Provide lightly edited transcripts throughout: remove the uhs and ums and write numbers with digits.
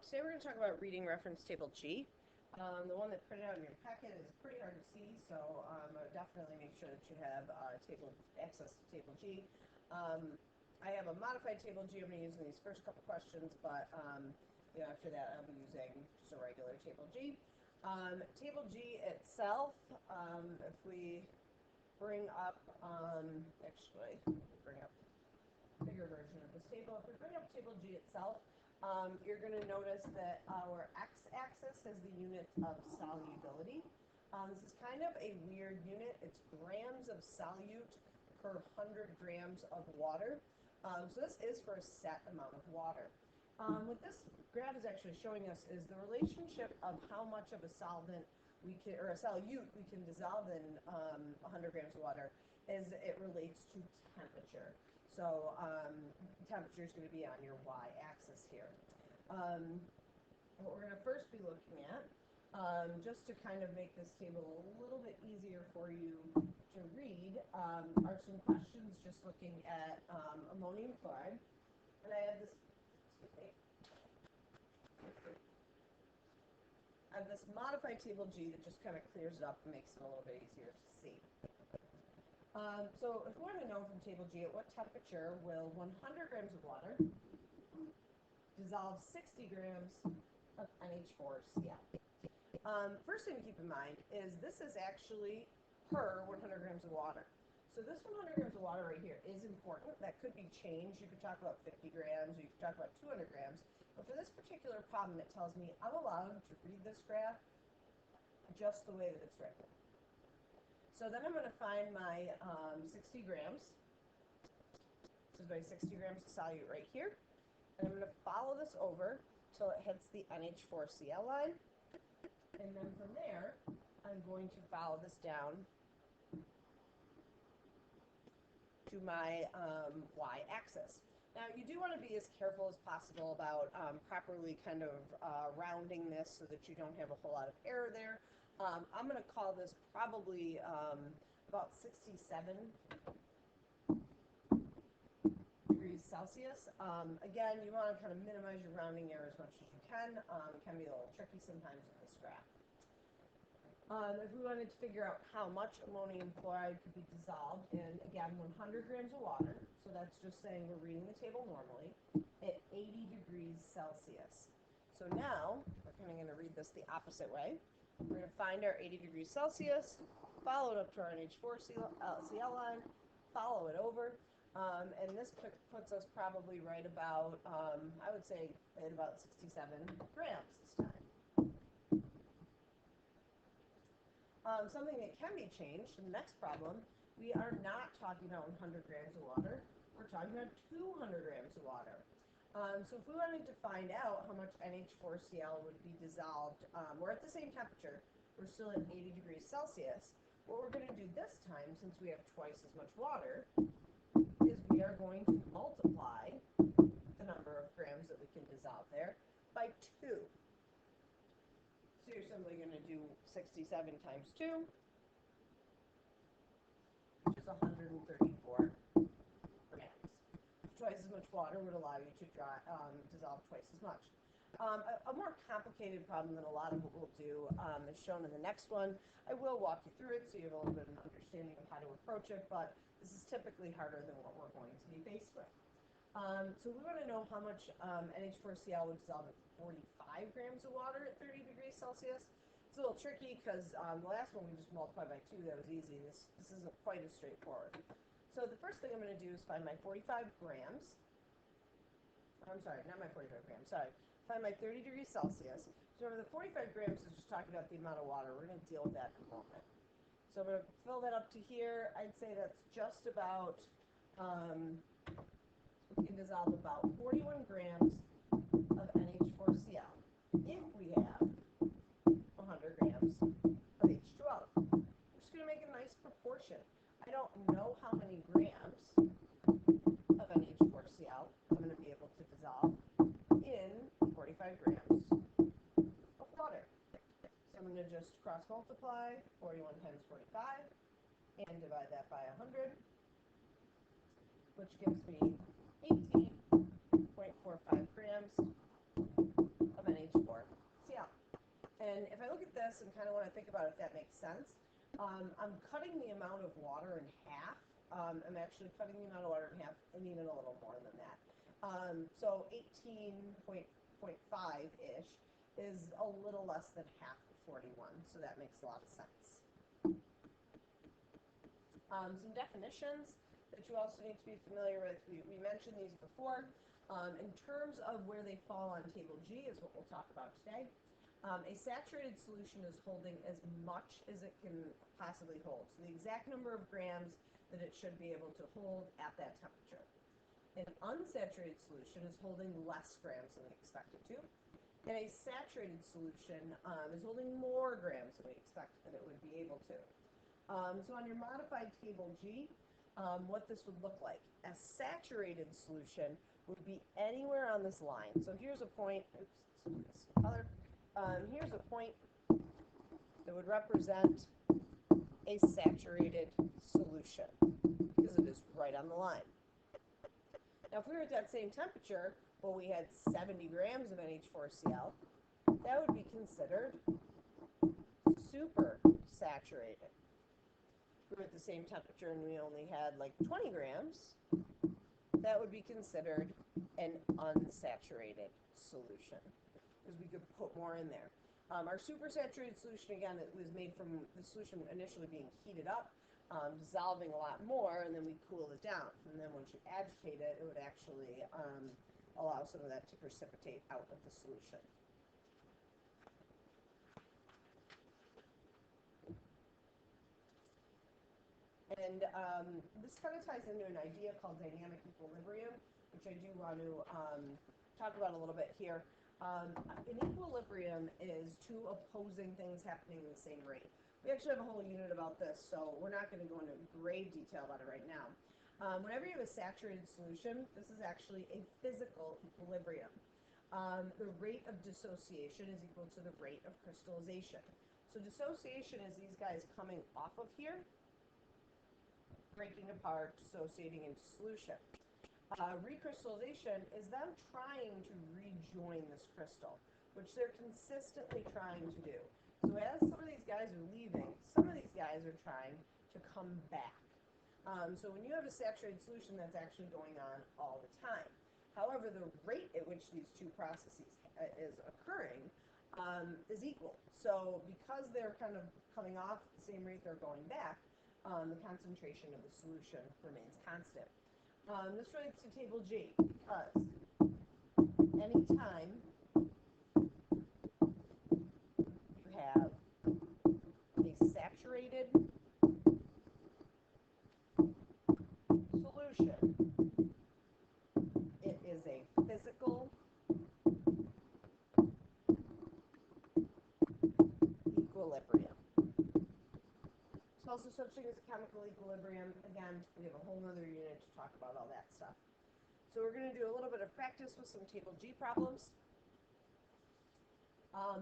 Today we're going to talk about reading reference table G. The one that printed out in your packet is pretty hard to see, so definitely make sure that you have access to table G. I have a modified table G I'm going to use in these first couple questions, but after that I'll be using just a regular table G. Table G itself, if we bring up, bring up a bigger version of this table. If we bring up table G itself, you're going to notice that our x-axis is the unit of solubility. This is kind of a weird unit. It's grams of solute per 100 grams of water. So this is for a set amount of water. What this graph is actually showing us is the relationship of how much of a solvent or a solute we can dissolve in 100 grams of water as it relates to temperature. So temperature is going to be on your y-axis here. What we're going to first be looking at, just to kind of make this table a little bit easier for you to read, are some questions just looking at ammonium chloride. And I have this modified table G that just kind of clears it up and makes it a little bit easier to see. So if we want to know from table G at what temperature will 100 grams of water dissolve 60 grams of NH4Cl. First thing to keep in mind is this is actually per 100 grams of water. So this 100 grams of water right here is important. That could be changed. You could talk about 50 grams, or you could talk about 200 grams. But for this particular problem, it tells me I'm allowed to read this graph just the way that it's written. So then I'm going to find my 60 grams. This is my 60 grams of solute right here. And I'm going to follow this over till it hits the NH4Cl line. And then from there, I'm going to follow this down to my y-axis. Now, you do want to be as careful as possible about properly kind of rounding this so that you don't have a whole lot of error there. I'm going to call this probably about 67 degrees Celsius. Again, you want to kind of minimize your rounding error as much as you can. It can be a little tricky sometimes with this graph. If we wanted to figure out how much ammonium chloride could be dissolved in, again, 100 grams of water, so that's just saying we're reading the table normally, at 80 degrees Celsius. So now, we're kind of going to read this the opposite way. We're going to find our 80 degrees Celsius, follow it up to our NH4Cl line, follow it over, and this puts us probably right about, I would say, at about 67 grams this time. Something that can be changed in the next problem, we are not talking about 100 grams of water, we're talking about 200 grams of water. So if we wanted to find out how much NH4Cl would be dissolved, we're at the same temperature, we're still at 80 degrees Celsius. What we're going to do this time, since we have twice as much water, is we are going to multiply the number of grams that we can dissolve there by 2. So you're simply going to do 67 times 2, which is 134 grams. Twice as much water would allow you to dissolve twice as much. A more complicated problem than a lot of what we'll do is shown in the next one. I will walk you through it so you have a little bit of an understanding of how to approach it, but this is typically harder than what we're going to be faced with. So we want to know how much NH4Cl would dissolve at 45 grams of water at 30 degrees Celsius. It's a little tricky because the last one we just multiplied by 2. That was easy. This isn't quite as straightforward. So the first thing I'm going to do is find my 45 grams. I'm sorry, not my 45 grams. Sorry. Find my 30 degrees Celsius. So remember, the 45 grams is just talking about the amount of water. We're going to deal with that in a moment. So I'm going to fill that up to here. I'd say that's just about, we can dissolve about 41 grams of NH4Cl if we have 100 grams of H2O. I'm just going to make a nice proportion. I don't know how many grams of NH4Cl I'm going to be able to dissolve in 45 grams of water. So I'm going to just cross multiply 41 times 45 and divide that by 100, which gives me 18.45 grams of NH4Cl. And if I look at this and kind of want to think about if that makes sense, I'm cutting the amount of water in half. I'm actually cutting the amount of water in half and even a little more than that. So 18.5-ish is a little less than half of 41, so that makes a lot of sense. Some definitions that you also need to be familiar with. We mentioned these before. In terms of where they fall on table G is what we'll talk about today. A saturated solution is holding as much as it can possibly hold. So the exact number of grams that it should be able to hold at that temperature. An unsaturated solution is holding less grams than we expect it to. And a saturated solution is holding more grams than we expect that it would be able to. So on your modified table G, what this would look like. A saturated solution would be anywhere on this line. So here's a point, color. Here's a point that would represent a saturated solution because it is right on the line. Now, if we were at that same temperature, well, we had 70 grams of NH4Cl, that would be considered super saturated. If we were at the same temperature and we only had like 20 grams, that would be considered an unsaturated solution because we could put more in there. Our supersaturated solution, again, it was made from the solution initially being heated up, dissolving a lot more, and then we cool it down. And then once you agitate it, it would actually allow some of that to precipitate out of the solution. And this kind of ties into an idea called dynamic equilibrium, which I do want to talk about a little bit here. An equilibrium is two opposing things happening in the same rate. We actually have a whole unit about this, so we're not going to go into grave detail about it right now. Whenever you have a saturated solution, this is actually a physical equilibrium. The rate of dissociation is equal to the rate of crystallization. So dissociation is these guys coming off of here, breaking apart, dissociating into solution. Recrystallization is them trying to rejoin this crystal, which they're consistently trying to do. So as some of these guys are leaving, some of these guys are trying to come back. So when you have a saturated solution, that's actually going on all the time. However, the rate at which these two processes is occurring is equal. So because they're kind of coming off at the same rate they're going back, the concentration of the solution remains constant. This relates to table G because anytime you have a saturated solution, it is a physical equilibrium. There's also such thing as a chemical equilibrium. Again, we have a whole other unit to talk about all that stuff. So we're going to do a little bit of practice with some table G problems.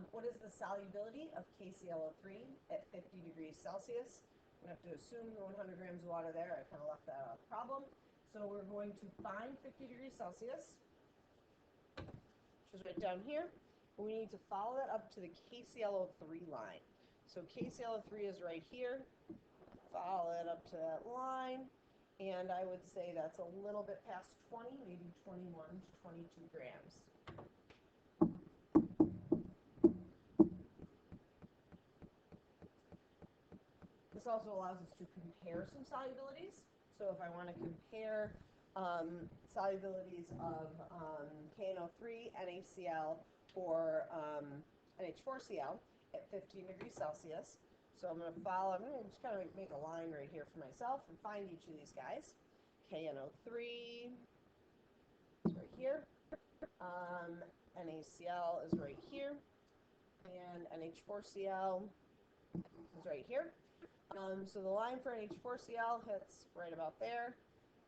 What is the solubility of KClO3 at 50 degrees Celsius? We have to assume the 100 grams of water there. I kind of left that out of the problem. So we're going to find 50 degrees Celsius, which is right down here. We need to follow that up to the KClO3 line. So KClO3 is right here. Follow it up to that line. And I would say that's a little bit past 20, maybe 21 to 22 grams. This also allows us to compare some solubilities. So if I want to compare solubilities of KNO3, NaCl, or NH4Cl at 15 degrees Celsius. So I'm going to just kind of make a line right here for myself and find each of these guys. KNO3 is right here. NaCl is right here. And NH4Cl is right here. So the line for NH4Cl hits right about there.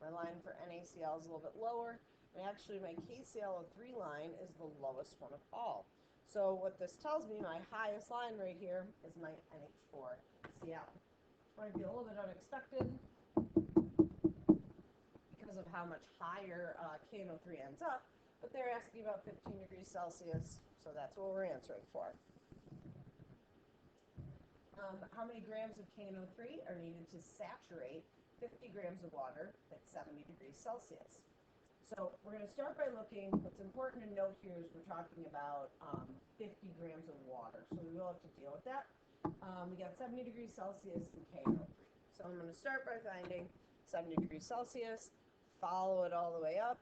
My line for NaCl is a little bit lower. And actually my KClO3 line is the lowest one of all. So what this tells me, my highest line right here is my NH4Cl. Might be a little bit unexpected because of how much higher KNO3 ends up, but they're asking about 15 degrees Celsius, so that's what we're answering for. How many grams of KNO3 are needed to saturate 50 grams of water at 70 degrees Celsius? So we're going to start by looking, what's important to note here is we're talking about 50 grams of water. So we will have to deal with that. We got 70 degrees Celsius and KNO3. So I'm going to start by finding 70 degrees Celsius, follow it all the way up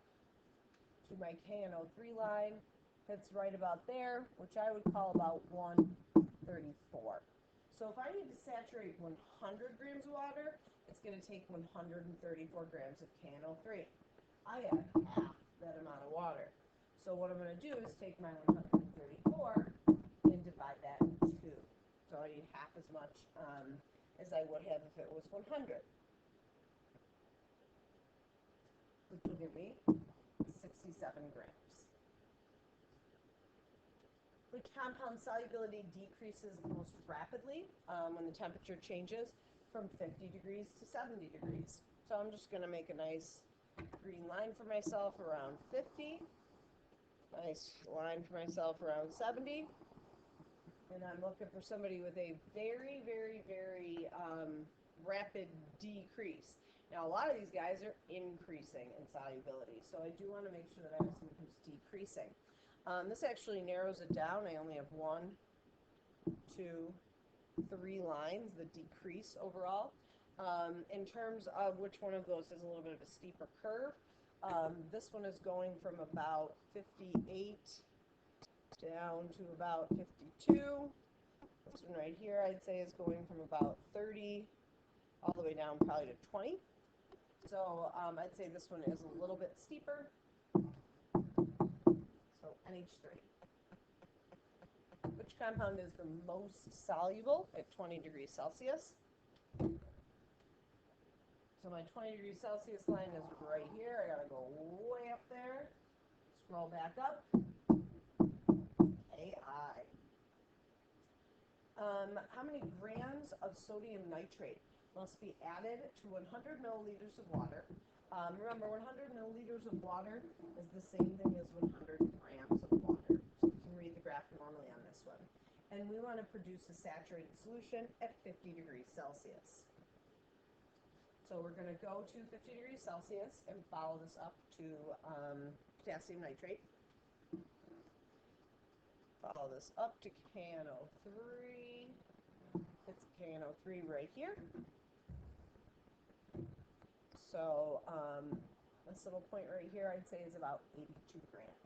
to my KNO3 line. It's right about there, which I would call about 134. So if I need to saturate 100 grams of water, it's going to take 134 grams of KNO3. I have half that amount of water. So what I'm going to do is take my 134 and divide that in 2. So I need half as much as I would have if it was 100. Which will give me 67 grams. The compound solubility decreases most rapidly when the temperature changes from 50 degrees to 70 degrees. So I'm just going to make a nice green line for myself around 50. Nice line for myself around 70. And I'm looking for somebody with a very, very, very rapid decrease. Now, a lot of these guys are increasing in solubility, so I do want to make sure that I have someone who's decreasing. This actually narrows it down. I only have 1, 2, 3 lines that decrease overall. In terms of which one of those is a little bit of a steeper curve, this one is going from about 58 down to about 52. This one right here, I'd say, is going from about 30 all the way down probably to 20. So I'd say this one is a little bit steeper. So NH3. Which compound is the most soluble at 20 degrees Celsius? So my 20 degrees Celsius line is right here. I gotta go way up there. Scroll back up. AI. How many grams of sodium nitrate must be added to 100 milliliters of water? Remember, 100 milliliters of water is the same thing as 100 grams of water. So you can read the graph normally on this one. And we want to produce a saturated solution at 50 degrees Celsius. So we're going to go to 50 degrees Celsius and follow this up to potassium nitrate. Follow this up to KNO3. It's KNO3 right here. So this little point right here, I'd say, is about 82 grams.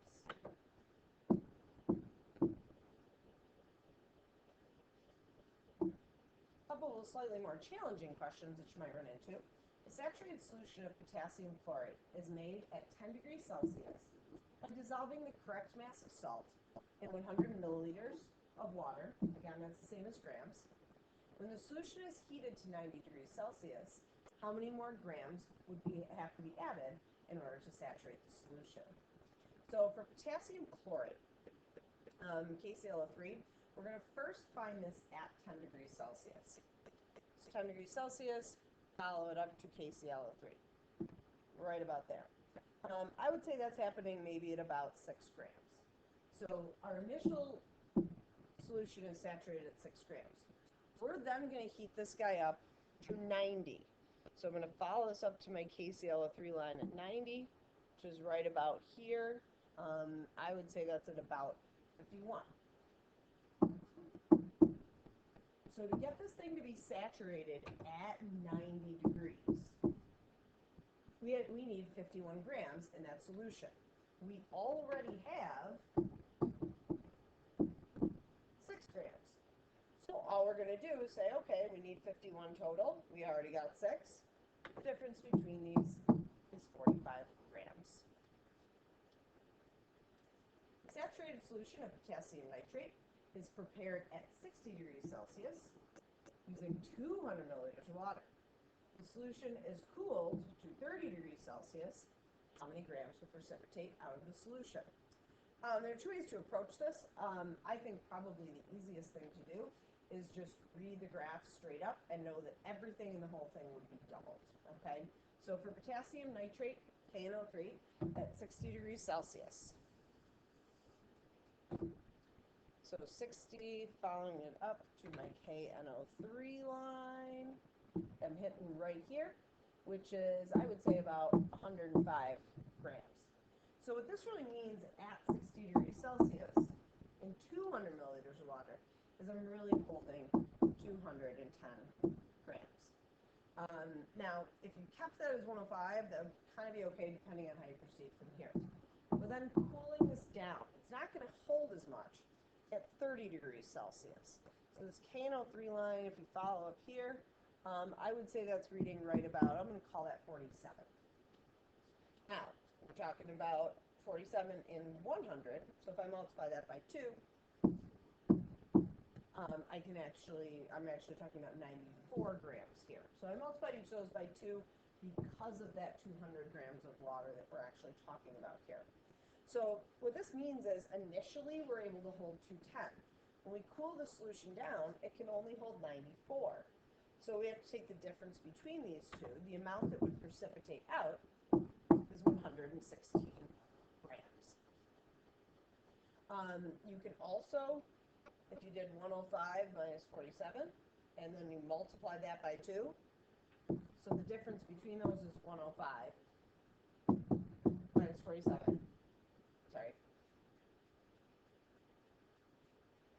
A couple of slightly more challenging questions that you might run into. A saturated solution of potassium chloride is made at 10 degrees Celsius by dissolving the correct mass of salt in 100 milliliters of water. Again, that's the same as grams. When the solution is heated to 90 degrees Celsius, how many more grams would have to be added in order to saturate the solution? So for potassium chloride, KClO3, we're going to first find this at 10 degrees Celsius. So 10 degrees Celsius, follow it up to KClO3, right about there. I would say that's happening maybe at about 6 grams. So our initial solution is saturated at 6 grams. We're then going to heat this guy up to 90. So I'm going to follow this up to my KClO3 line at 90, which is right about here. I would say that's at about 51. So to get this thing to be saturated at 90 degrees, we need 51 grams in that solution. We already have 6 grams. So all we're going to do is say, okay, we need 51 total. We already got 6. The difference between these is 45 grams. A saturated solution of potassium nitrate is prepared at 60 degrees Celsius using 200 milliliters of water. The solution is cooled to 30 degrees Celsius. How many grams will precipitate out of the solution? There are 2 ways to approach this. I think probably the easiest thing to do is just read the graph straight up and know that everything in the whole thing would be doubled. Okay? So for potassium nitrate, KNO3, at 60 degrees Celsius. So So 60, following it up to my KNO3 line. I'm hitting right here, which is, I would say, about 105 grams. So what this really means at 60 degrees Celsius in 200 milliliters of water is I'm really holding 210 grams. Now, if you kept that as 105, that would kind of be okay depending on how you proceed from here. But then cooling this down, it's not going to hold as much at 30 degrees Celsius. So this KNO3 line, if you follow up here, I would say that's reading right about, I'm going to call that 47. Now, we're talking about 47 in 100, so if I multiply that by 2, I'm actually talking about 94 grams here. So I multiplied each of those by 2 because of that 200 grams of water that we're actually talking about here. So what this means is initially we're able to hold 210. When we cool the solution down, it can only hold 94. So we have to take the difference between these two. The amount that would precipitate out is 116 grams. You can also, if you did 105 minus 47, and then you multiply that by 2, so the difference between those is 105 minus 47. Sorry.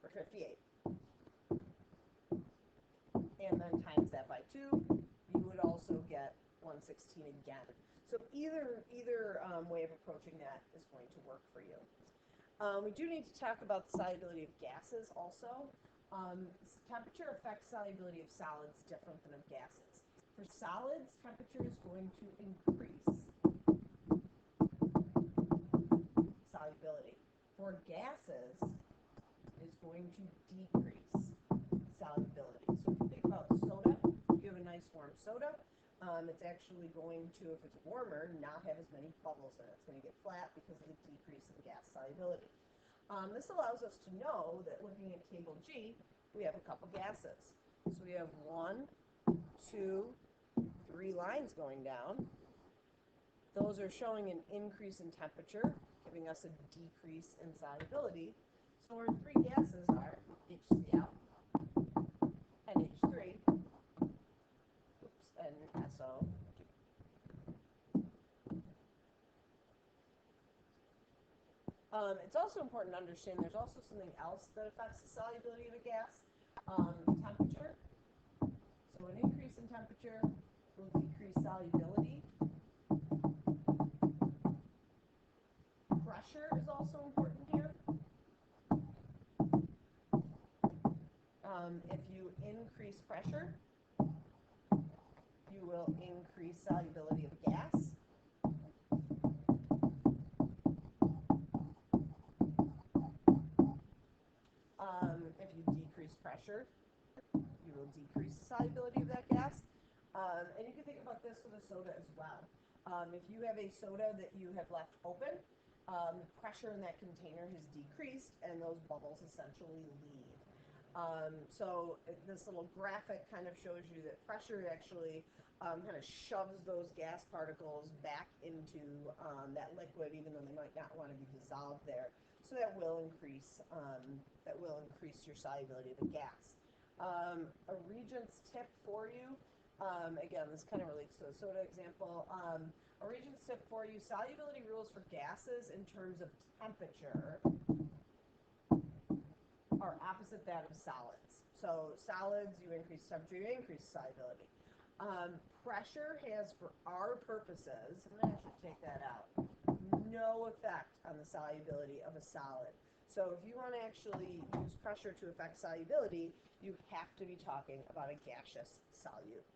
Or 58. And then times that by 2, you would also get 116 again. So either way of approaching that is going to work for you. We do need to talk about the solubility of gases also. Temperature affects solubility of solids different than of gases. For solids, temperature is going to increase solubility. For gases, it's going to decrease solubility. So if you think about soda, if you have a nice warm soda, it's actually going to, if it's warmer, not have as many bubbles in it. It's going to get flat because of the decrease in gas solubility. This allows us to know that looking at table G, we have a couple gases. So we have 1, 2, 3 lines going down. Those are showing an increase in temperature, giving us a decrease in solubility. So our 3 gases are HCl and H3, and SO2. It's also important to understand there's also something else that affects the solubility of a gas, temperature. So an increase in temperature will decrease solubility. Pressure is also important here. If you increase pressure, you will increase solubility of a gas. If you decrease pressure, you will decrease the solubility of that gas. And you can think about this with a soda as well. If you have a soda that you have left open, pressure in that container has decreased, and those bubbles essentially leave. So this little graphic kind of shows you that pressure actually kind of shoves those gas particles back into that liquid, even though they might not want to be dissolved there. So that will increase your solubility of the gas. A Regents tip for you. Again, this kind of relates to the soda example. A Regents tip for you: solubility rules for gases in terms of temperature are opposite that of solids. So solids, you increase temperature, you increase solubility. Pressure has, for our purposes, I'm going to actually take that out, no effect on the solubility of a solid. So if you want to actually use pressure to affect solubility, you have to be talking about a gaseous solute.